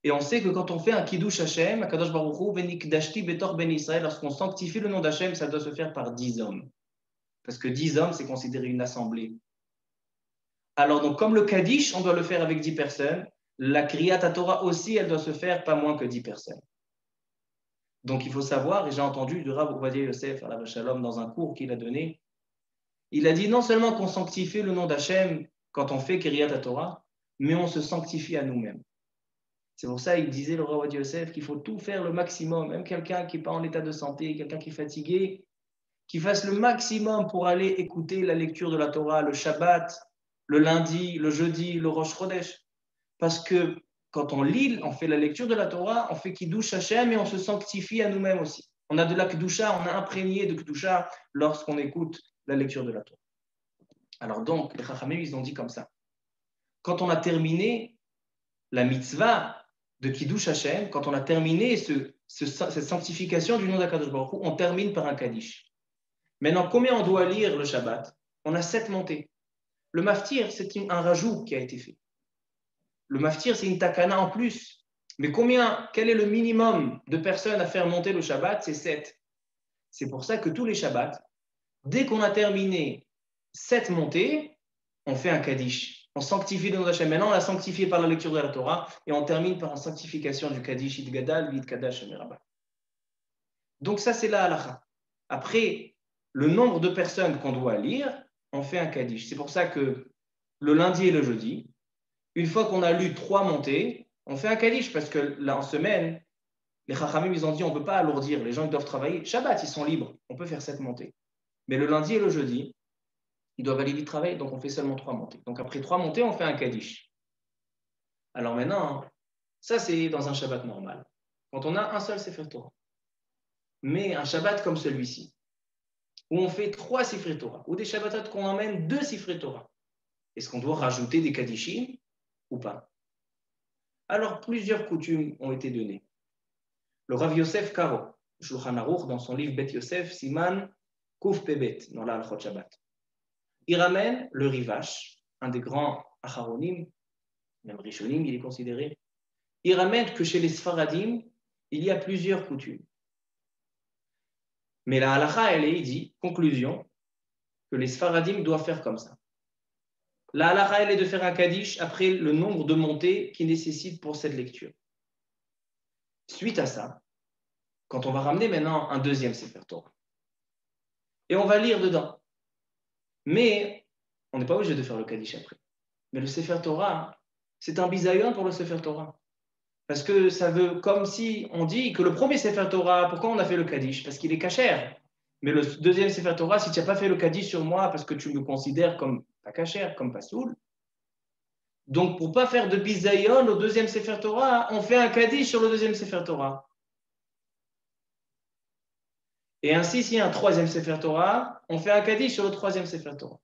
[SPEAKER 1] Et on sait que quand on fait un Kiddush Hashem, Akadosh Baruch Hu, Venikdashti Betor Ben Israël, lorsqu'on sanctifie le nom d'Hashem, ça doit se faire par 10 hommes. Parce que 10 hommes, c'est considéré une assemblée. Alors, donc, comme le Kaddish, on doit le faire avec 10 personnes, la Kriyat Torah aussi, elle doit se faire pas moins que 10 personnes. Donc, il faut savoir, et j'ai entendu du Rav Ovadia Yosef à la Shalom dans un cours qu'il a donné, il a dit non seulement qu'on sanctifie le nom d'Hashem quand on fait Kriyat Torah, mais on se sanctifie à nous-mêmes. C'est pour ça qu'il disait, le Rav Ovadia Yosef, qu'il faut tout faire le maximum, même quelqu'un qui n'est pas en état de santé, quelqu'un qui est fatigué, qui fasse le maximum pour aller écouter la lecture de la Torah, le Shabbat, le lundi, le jeudi, le Rosh Chodesh. Parce que quand on lit, on fait la lecture de la Torah, on fait Kiddush Hashem et on se sanctifie à nous-mêmes aussi. On a de la Kedusha, on a imprégné de Kedusha lorsqu'on écoute la lecture de la Torah. Alors donc, les Chachamim, ils ont dit comme ça. Quand on a terminé la mitzvah de Kiddush Hashem, quand on a terminé cette sanctification du nom d'Akadosh Baruch Hu, on termine par un Kaddish. Maintenant, combien on doit lire le Shabbat? On a 7 montées. Le maftir, c'est un rajout qui a été fait. Le maftir, c'est une takana en plus. Mais quel est le minimum de personnes à faire monter le Shabbat? C'est 7. C'est pour ça que tous les Shabbats, dès qu'on a terminé 7 montées, on fait un Kaddish. On sanctifie le nom d'Hachem. Maintenant, on l'a sanctifié par la lecture de la Torah et on termine par une sanctification du Kaddish, Id Gadal, Id Kadash, Amirabah. Donc ça, c'est la halacha. Après, le nombre de personnes qu'on doit lire, on fait un Kaddish. C'est pour ça que le lundi et le jeudi, une fois qu'on a lu 3 montées, on fait un Kaddish parce que là, en semaine, les Chachamim, ils ont dit on ne peut pas alourdir, les gens ils doivent travailler. Shabbat, ils sont libres, on peut faire 7 montées. Mais le lundi et le jeudi, ils doivent aller vite travailler, donc on fait seulement 3 montées. Donc après 3 montées, on fait un Kaddish. Alors maintenant, ça c'est dans un Shabbat normal. Quand on a un seul Sefer Torah. mais un Shabbat comme celui-ci, où on fait 3 Sifrei Torah, ou des Shabbatot qu'on emmène 2 Sifrei Torah, est-ce qu'on doit rajouter des Kadishim ou pas? Alors, plusieurs coutumes ont été données. Le Rav Yosef Karo, Shulchan Aruch, dans son livre Bet Yosef, Siman Kouf Pebet, dans la Halachot Shabbat, il ramène le Rivash, un des grands Acharonim, même Rishonim, il est considéré. Il ramène que chez les Sfaradim, il y a plusieurs coutumes. Mais la halacha, il dit, conclusion, que les Sfaradim doivent faire comme ça. La halacha, elle est de faire un kaddish après le nombre de montées qu'il nécessite pour cette lecture. Suite à ça, quand on va ramener maintenant un deuxième Sefer Torah, et on va lire dedans, mais on n'est pas obligé de faire le kaddish après. Mais le Sefer Torah, c'est un bisayon pour le Sefer Torah. Parce que ça veut, comme si on dit que le premier Sefer Torah, pourquoi on a fait le Kaddish? Parce qu'il est cachère. Mais le deuxième Sefer Torah, si tu n'as pas fait le Kaddish sur moi parce que tu me considères comme pas cachère, comme pas soul, donc pour ne pas faire de bisayon au deuxième Sefer Torah, on fait un Kaddish sur le deuxième Sefer Torah. Et ainsi, s'il y a un troisième Sefer Torah, on fait un Kaddish sur le troisième Sefer Torah.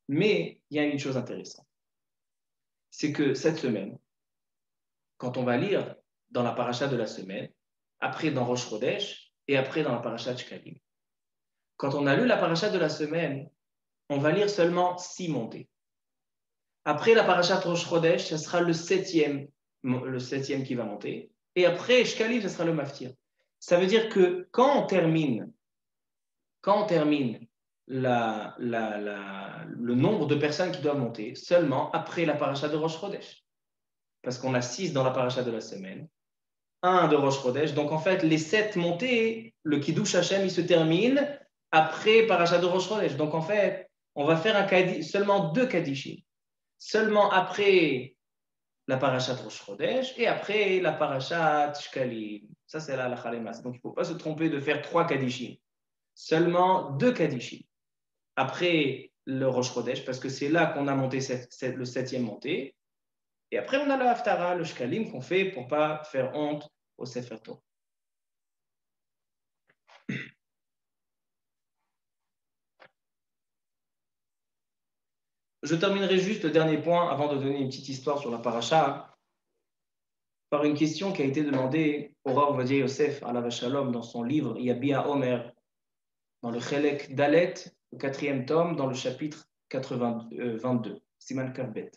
[SPEAKER 1] Mais il y a une chose intéressante. C'est que cette semaine, quand on va lire dans la paracha de la semaine, après dans Rosh Chodesh et après dans la paracha de Shkalim. Quand on a lu la paracha de la semaine, on va lire seulement 6 montées. Après la paracha de Rosh Chodesh, ce sera le septième qui va monter. Et après Shkalim, ce sera le maftir. Ça veut dire que quand on termine le nombre de personnes qui doivent monter, seulement après la paracha de Rosh Chodesh. Parce qu'on a 6 dans la paracha de la semaine, 1 de Rosh Chodesh. Donc en fait, les 7 montées, le Kiddush Hashem, il se termine après paracha de Rosh Chodesh. Donc en fait, on va faire seulement 2 Kaddishim. Seulement après la paracha de Rosh Chodesh et après la paracha de Shkalim. Ça, c'est la halakha lemas. Donc il ne faut pas se tromper de faire 3 Kaddishim. Seulement 2 Kaddishim. Après le Rosh Chodesh, parce que c'est là qu'on a monté le 7e montée. Et après, on a le Haftara, le Shkalim qu'on fait pour ne pas faire honte au Sefer Torah. Je terminerai juste le dernier point avant de donner une petite histoire sur la paracha par une question qui a été demandée au Rav Ovadia Yosef alav shalom dans son livre Yabia Omer, dans le Chelek Dalet, le 4e tome, dans le chapitre 22, Siman Karbet.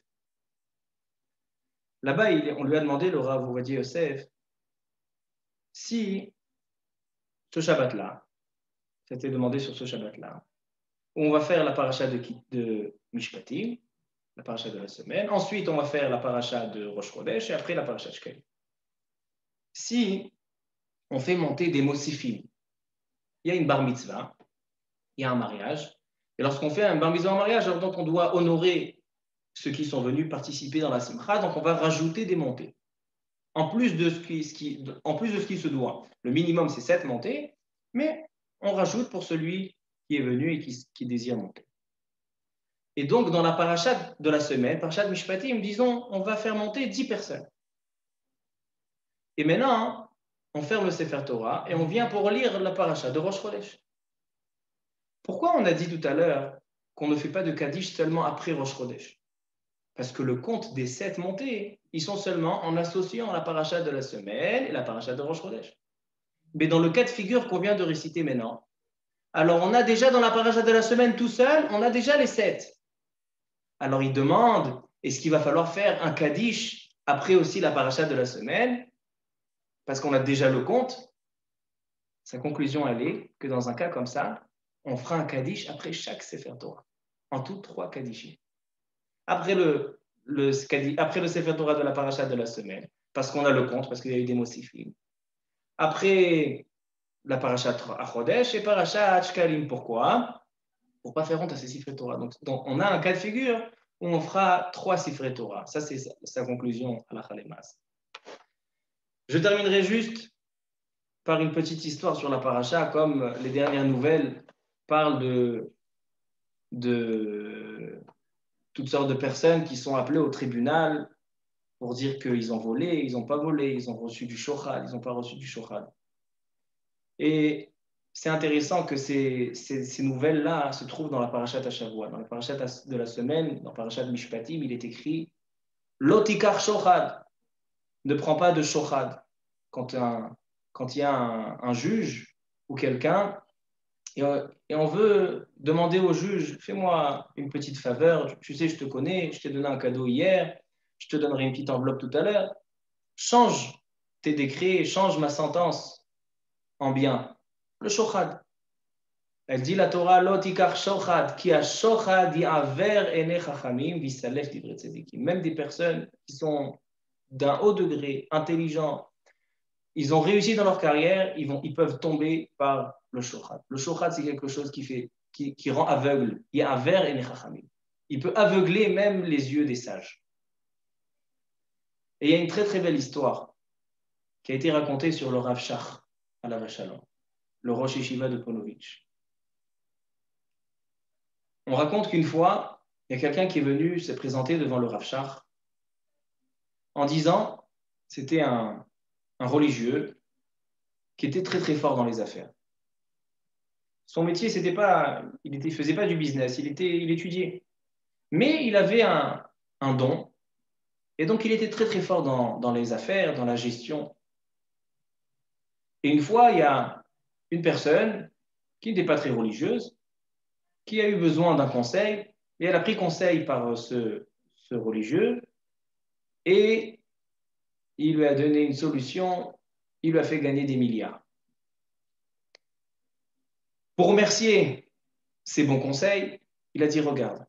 [SPEAKER 1] Là-bas, on lui a demandé, le Rav Ovadia Yosef, si ce Shabbat-là, c'était demandé sur ce Shabbat-là, où on va faire la paracha de Mishpatim, la paracha de la semaine. Ensuite, on va faire la paracha de Rosh Chodesh et après la paracha de Shkalim. Si on fait monter des mosifim, il y a une bar mitzvah, il y a un mariage, et lorsqu'on fait un bar mitzvah en mariage, alors donc on doit honorer ceux qui sont venus participer dans la simcha, donc on va rajouter des montées. En plus de ce qui se doit. Le minimum, c'est 7 montées, mais on rajoute pour celui qui est venu et qui désire monter. Et donc, dans la paracha de la semaine, paracha de Mishpatim, disons, on va faire monter 10 personnes. Et maintenant, on ferme le Sefer Torah et on vient pour lire la paracha de Rosh Chodesh. Pourquoi on a dit tout à l'heure qu'on ne fait pas de Kaddish seulement après Rosh Chodesh? Parce que le compte des 7 montées, ils sont seulement en associant la paracha de la semaine et la paracha de Rosh Chodesh. Mais dans le cas de figure qu'on vient de réciter maintenant, alors on a déjà dans la paracha de la semaine tout seul, on a déjà les 7. Alors il demande, est-ce qu'il va falloir faire un Kaddish après aussi la paracha de la semaine? Parce qu'on a déjà le compte. Sa conclusion, elle est que dans un cas comme ça, on fera un Kaddish après chaque Sefer Torah. En tout, 3 Kaddishim. Après le Sefer Torah de la paracha de la semaine, parce qu'on a le compte, parce qu'il y a eu des mosifim. Après la paracha à Chodesh et paracha à Shkalim. Pourquoi? Pour ne pas faire honte à ces Sefer Torah. Donc, on a un cas de figure où on fera 3 Sefer Torah. Ça, c'est sa conclusion à la Chalemas. Je terminerai juste par une petite histoire sur la paracha, comme les dernières nouvelles parlent de toutes sortes de personnes qui sont appelées au tribunal pour dire qu'ils ont volé, ils n'ont pas volé, ils ont reçu du shochad, ils n'ont pas reçu du shochad. Et c'est intéressant que ces nouvelles-là se trouvent dans la Parashat Hashavua. Dans la Parashat de la semaine, dans la Parashat Mishpatim, il est écrit Lotikar shochad, ne prends pas de shochad. Quand il y a un juge ou quelqu'un, et on veut demander au juge, fais-moi une petite faveur, tu sais, je te connais, je t'ai donné un cadeau hier, je te donnerai une petite enveloppe tout à l'heure, change tes décrets, change ma sentence en bien. Le shochad. Elle dit la Torah, Lotikar shochad, qui a shochad aver ene chachamim visalef divre tzedikim. Même des personnes qui sont d'un haut degré, intelligents, ils ont réussi dans leur carrière, ils peuvent tomber par le shochad. Le shochad, c'est quelque chose qui rend aveugle. Il y a aver ene chachamim. Il peut aveugler même les yeux des sages. Et il y a une très très belle histoire qui a été racontée sur le Rav Shach à la Shalom, le Rosh Yeshiva de Ponovitch. On raconte qu'une fois, il y a quelqu'un qui est venu se présenter devant le Rav Shach en disant, c'était un religieux qui était très très fort dans les affaires. Son métier, il ne faisait pas du business, il étudiait. Mais il avait un don, et donc il était très très fort dans les affaires, dans la gestion. Et une fois, il y a une personne qui n'était pas très religieuse, qui a eu besoin d'un conseil, et elle a pris conseil par ce religieux, et il lui a donné une solution, il lui a fait gagner des milliards. Pour remercier ses bons conseils, il a dit, regarde,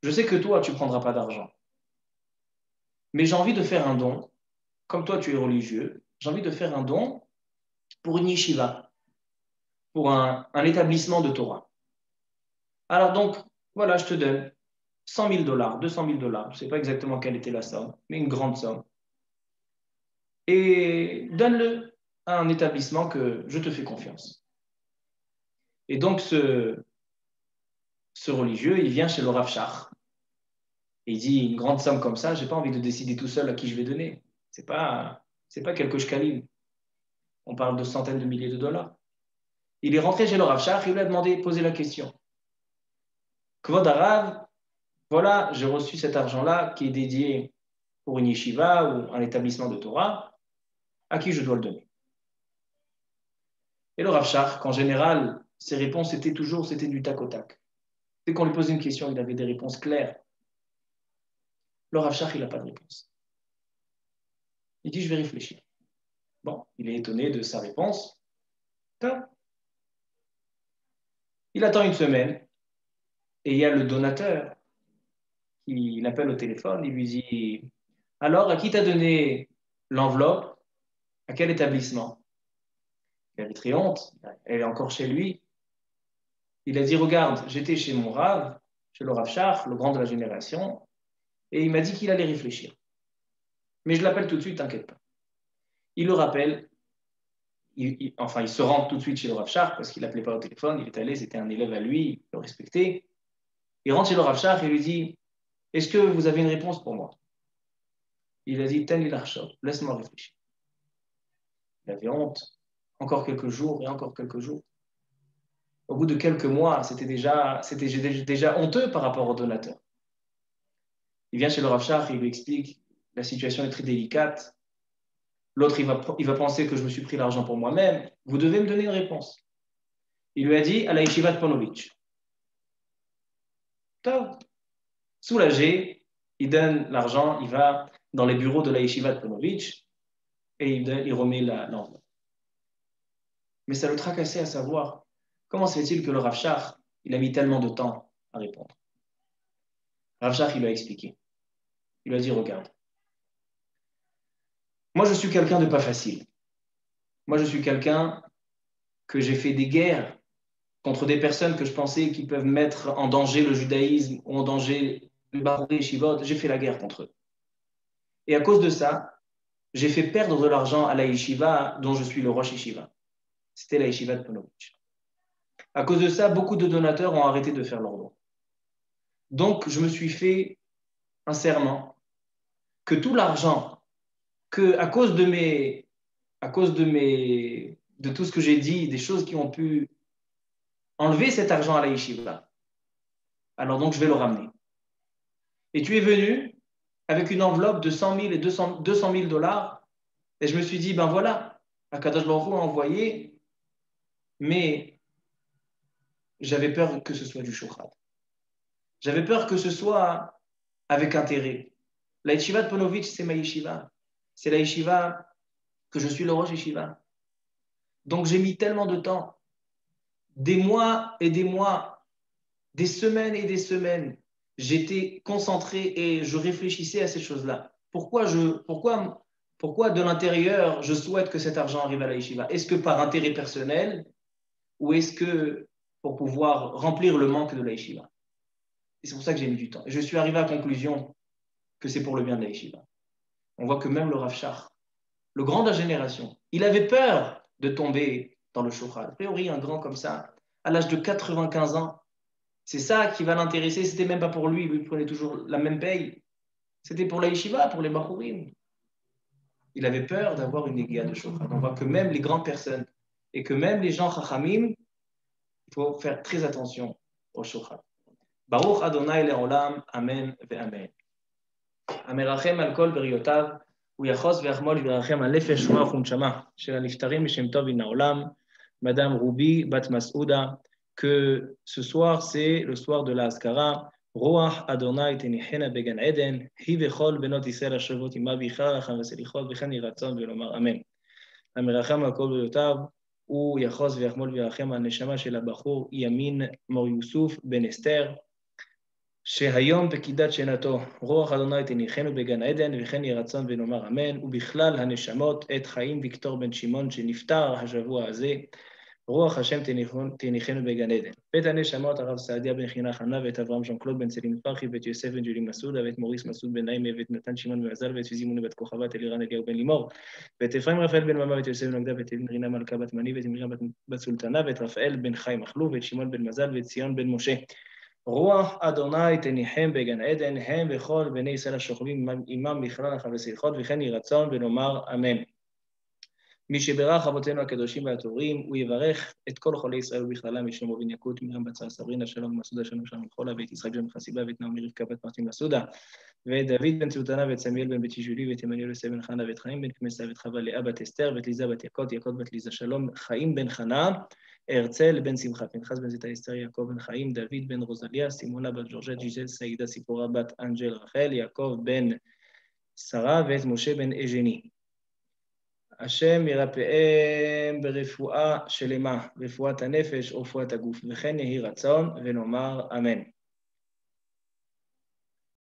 [SPEAKER 1] je sais que toi, tu ne prendras pas d'argent, mais j'ai envie de faire un don, comme toi, tu es religieux, j'ai envie de faire un don pour une yeshiva, pour un établissement de Torah. Alors donc, voilà, je te donne 100 000 dollars, 200 000 dollars, je ne sais pas exactement quelle était la somme, mais une grande somme. Et donne-le à un établissement que je te fais confiance. Et donc, ce religieux, il vient chez le Rav Shach. Et il dit, une grande somme comme ça, je n'ai pas envie de décider tout seul à qui je vais donner. C'est pas quelque shkalim. On parle de centaines de milliers de dollars. Il est rentré chez le Rav Shach et il lui a posé la question. Kvod Arav, voilà, j'ai reçu cet argent-là qui est dédié pour une yeshiva ou un établissement de Torah. À qui je dois le donner? Et le Rav Shach, qu'en général, ses réponses c'était du tac au tac. Dès qu'on lui posait une question, il avait des réponses claires. Le Rav Shach, il n'a pas de réponse. Il dit, je vais réfléchir. Bon, il est étonné de sa réponse. Il attend une semaine et il y a le donateur qui l'appelle au téléphone. Il lui dit, alors, à qui t'as donné l'enveloppe? À quel établissement? Il avait très honte. Elle est encore chez lui. Il a dit, regarde, j'étais chez mon Rav, chez le Rav Shach, le grand de la génération, et il m'a dit qu'il allait réfléchir. Mais je l'appelle tout de suite, t'inquiète pas. Il le rappelle, il se rend tout de suite chez le Rav Shach parce qu'il l'appelait pas au téléphone, il est allé, c'était un élève à lui, il le respectait. Il rentre chez le Rav Shach et lui dit, est-ce que vous avez une réponse pour moi? Il a dit, Tani l'archov, laisse-moi réfléchir. Il avait honte. Encore quelques jours et encore quelques jours. Au bout de quelques mois, c'était déjà honteux par rapport au donateur. Il vient chez le Rav Shach et il lui explique, la situation est très délicate. L'autre, il va penser que je me suis pris l'argent pour moi-même. Vous devez me donner une réponse. Il lui a dit, à la yeshiva de Ponovitch. Soulagé, il donne l'argent, il va dans les bureaux de la yeshiva de Ponovitch et il remet l'enveloppe. Mais ça le tracassait à savoir comment se fait-il que le Rav Shach, il a mis tellement de temps à répondre. Rav Shach, il lui a expliqué. Il lui a dit, regarde, moi je suis quelqu'un de pas facile. Moi je suis quelqu'un que j'ai fait des guerres contre des personnes que je pensais qui peuvent mettre en danger le judaïsme ou en danger le baroudé et Shivot. J'ai fait la guerre contre eux. Et à cause de ça, j'ai fait perdre de l'argent à la yeshiva dont je suis le Rosh Yeshiva. C'était la yeshiva de Ponovitch. À cause de ça, beaucoup de donateurs ont arrêté de faire leur don. Donc, je me suis fait un serment que tout l'argent, que à cause de mes de tout ce que j'ai dit, des choses qui ont pu enlever cet argent à la yeshiva. Alors donc, je vais le ramener. Et tu es venu avec une enveloppe de 100 000 et 200 000 dollars. Et je me suis dit, ben voilà, Akadosh Baruch Hu a envoyé, mais j'avais peur que ce soit du shochrad. J'avais peur que ce soit avec intérêt. La yeshiva de Ponovitch, c'est ma yeshiva. C'est la yeshiva que je suis le rosh yeshiva. Donc j'ai mis tellement de temps, des mois et des mois, des semaines et des semaines. J'étais concentré et je réfléchissais à ces choses-là. Pourquoi de l'intérieur, je souhaite que cet argent arrive à la yeshiva? Est-ce que par intérêt personnel ou est-ce que pour pouvoir remplir le manque de la yeshiva? Et c'est pour ça que j'ai mis du temps. Et je suis arrivé à la conclusion que c'est pour le bien de la yeshiva. On voit que même le Rav Shach, le grand de la génération, il avait peur de tomber dans le shochrad. A priori, un grand comme ça, à l'âge de 95 ans, c'est ça qui va l'intéresser. C'était même pas pour lui, lui prenait toujours la même paye. C'était pour la yeshiva, pour les bachurim. Il avait peur d'avoir une négia de shochrad. On voit que même les grandes personnes et que même les gens chachamim, il faut faire très attention au shochrad. Baruch Adonai le'olam, amen ve'amen. המרחם על כל בריותיו, הוא יחוס ויחמול וירחם על נפש רוח ונשמה של הנפטרים משם טוב מן העולם, Madame Roubi Bat Masouda, que ce soir c'est le soir de la Azkara, Roach Adonai Tenichena Began Eden, Hi Vechol Benot Israël Ashavot Ima Bicha, Racham Veselichot, Vechen Yiratzon Velomar Amen. המרחם על כל בריותיו, הוא יחוס ויחמול וירחם על נשמה של הבחור ימין מור יוסוף בן אסתר, שהיום בקידת שנתו, רוח אדוני תניחנו בגן עדן, וכן יהי רצון ונאמר אמן, ובכלל הנשמות את חיים ויקטור בן שמעון שנפטר השבוע הזה, רוח השם תניחנו בגן עדן. ואת הנשמות הרב סעדיה בן חינה חנה, ואת אברהם ז'אן-קלוד בן צלין פרחי, ואת יוסף בן ג'ולי מסעודה, ואת מוריס מסעוד בן נעימה, ואת נתן שמעון בן מזל, ואת זימוני בת כוכבא, את אלירן אליהו בן לימור, ואת אפרים רפאל בן ממה, ואת יוסף בן נגדה, ואת רינה מלכה בת מני, ואת מרים בת סולטנה, ואת רפאל בן חיים אכלו, ואת שמעון בן מזל, ואת ציון בן משה. רוח אדוני תניחם בגן עדן, הם וכל בני ישראל השוכבים עמם בכלל וסליחות, וכן יהי רצון ונאמר אמן. מי שברך אבותינו הקדושים והטהורים, הוא יברך את כל חולי ישראל ובכללם, את שלמה בן יקות, מרים בצר סברין, שלום מסעודה, שלום שלום חולה, ואת יצחק בן חסיבה, ואת נעמי רבקה בת מרטין מסעודה, ואת דוד בן צלטנה, ואת סמיאל בן בית ישולי, ואת עמנואל יוסף בן חנה, ואת חיים בן כמסה, ואת חווה לאה בת אסתר, ואת ליזה בת יקות, יקות בת ליזה שלום, חיים בן חנה, הרצל בן שמחה, פנחס בן זיתה אסתר, יעקב בן חיים, דוד בן רוזליה, סימונה בת ג'ורג'ט, ג'יזל סעידה סיפורה בת אנג'ל רחל, יעקב בן שרה, ואת משה בן אג'ני. השם ירפאם ברפואה שלמה, רפואת הנפש ורפואת הגוף, וכן יהי רצון ונאמר אמן.